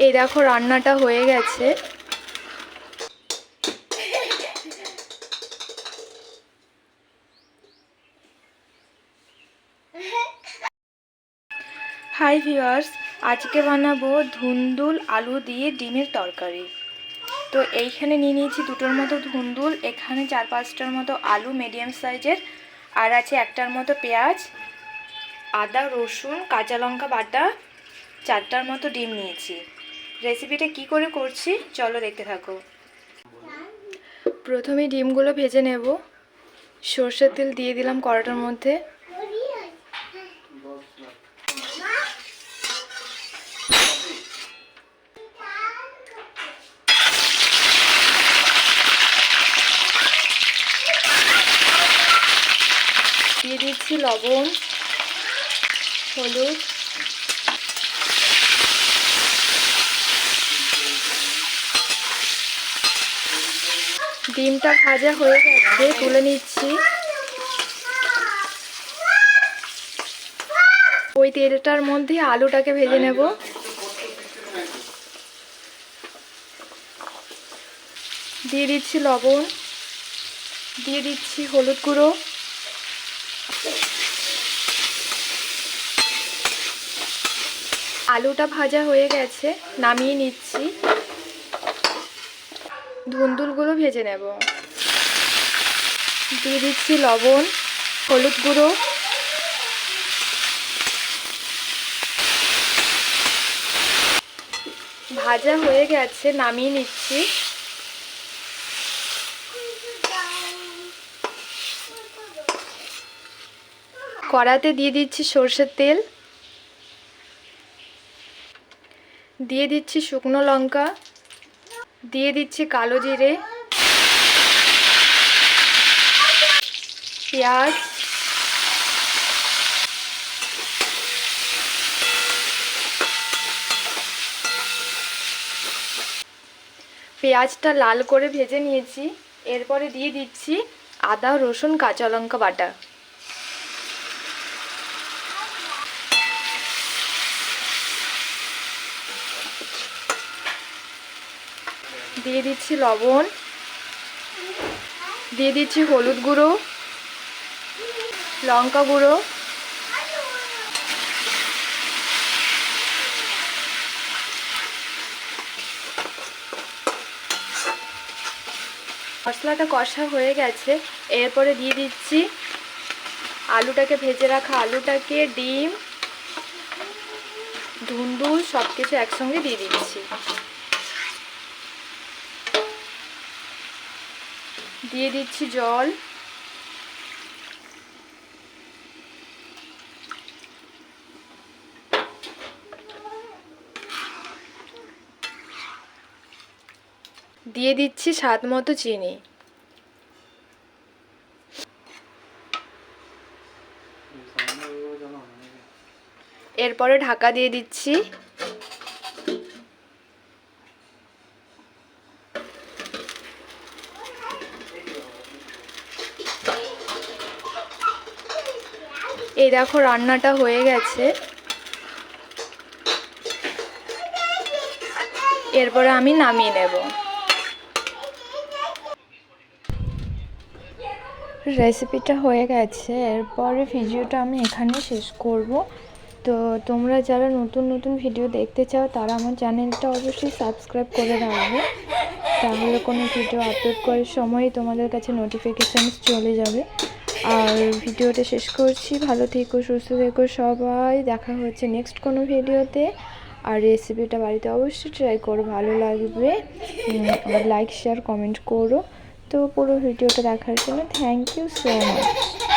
এই দেখো রান্নাটা হয়ে গেছে। হাই ভিউয়ার্স, আজকে বানাবো ধুন্দুল আলু দিয়ে ডিমের তরকারি। তো এইখানে নিয়ে নিয়েছি দুটোর মতো ধুন্দুল, এখানে 4-5টার মতো আলু মিডিয়াম সাইজের, আর আছে একটার মতো পেঁয়াজ, আদা রসুন কাঁচা লঙ্কা বাটা, 4টার মতো ডিম নিয়েছি। রেসিপিটা কি করে করছি চলো দেখতে থাকো। প্রথমে ডিমগুলো ভেজে নেব। সরষের তেল দিয়ে দিলাম কড়াটার মধ্যে। দিয়ে দিচ্ছি লবণ, হলুদ, ডিমটা ভাজা হয়ে গেছে, তুলে নিচ্ছি। ওই তেলটার মধ্যে আলুটাকে ভেজে নেব। দিয়ে দিচ্ছি লবণ, দিয়ে দিচ্ছি হলুদ গুঁড়ো, আলুটা ভাজা হয়ে গেছে, নামিয়ে নিচ্ছি। ধুন্দুলগুলো ভেজে নেব। দিয়ে দিচ্ছি লবণ, হলুদ গুঁড়ো, ভাজা হয়ে গেছে, নামিয়ে নিচ্ছি। কড়াতে দিয়ে দিচ্ছি সরষের তেল, দিয়ে দিচ্ছি শুকনো লঙ্কা, দিয়ে দিচ্ছি কালো জিরে, পেঁয়াজ, পেঁয়াজটা লাল করে ভেজে নিয়েছি। এরপরে দিয়ে দিচ্ছি আদা রসুন কাঁচা লঙ্কা বাটা। দিয়ে দিচ্ছি লবণ, দিয়ে দিচ্ছি হলুদ গুঁড়ো, লঙ্কা গুঁড়ো, মশলাটা কষা হয়ে গেছে। এরপরে দিয়ে দিচ্ছি আলুটাকে, ভেজে রাখা আলুটাকে, ডিম, ধুন্দুল সব কিছু একসঙ্গে দিয়ে দিচ্ছি। দিয়ে দিচ্ছি জল, দিয়ে দিচ্ছি স্বাদ মতো চিনি। এরপরে ঢাকা দিয়ে দিচ্ছি। এই দেখো রান্নাটা হয়ে গেছে। এরপরে আমি নামিয়ে নেব। রেসিপিটা হয়ে গেছে, এরপরে ভিডিওটা আমি এখানে শেষ করব। তো তোমরা যারা নতুন নতুন ভিডিও দেখতে চাও তারা আমার চ্যানেলটা অবশ্যই সাবস্ক্রাইব করে রাখবে, তাহলে কোনো ভিডিও আপলোড করার সময় তোমাদের কাছে নোটিফিকেশান চলে যাবে। আর ভিডিওটা শেষ করছি। ভালো থেকো, সুস্থ থেকো সবাই। দেখা হচ্ছে নেক্সট কোনো ভিডিওতে। আর রেসিপিটা বাড়িতে অবশ্যই ট্রাই করো, ভালো লাগবে। আর লাইক শেয়ার কমেন্ট করো। তো পুরো ভিডিওটা দেখার জন্য থ্যাংক ইউ সো মাচ।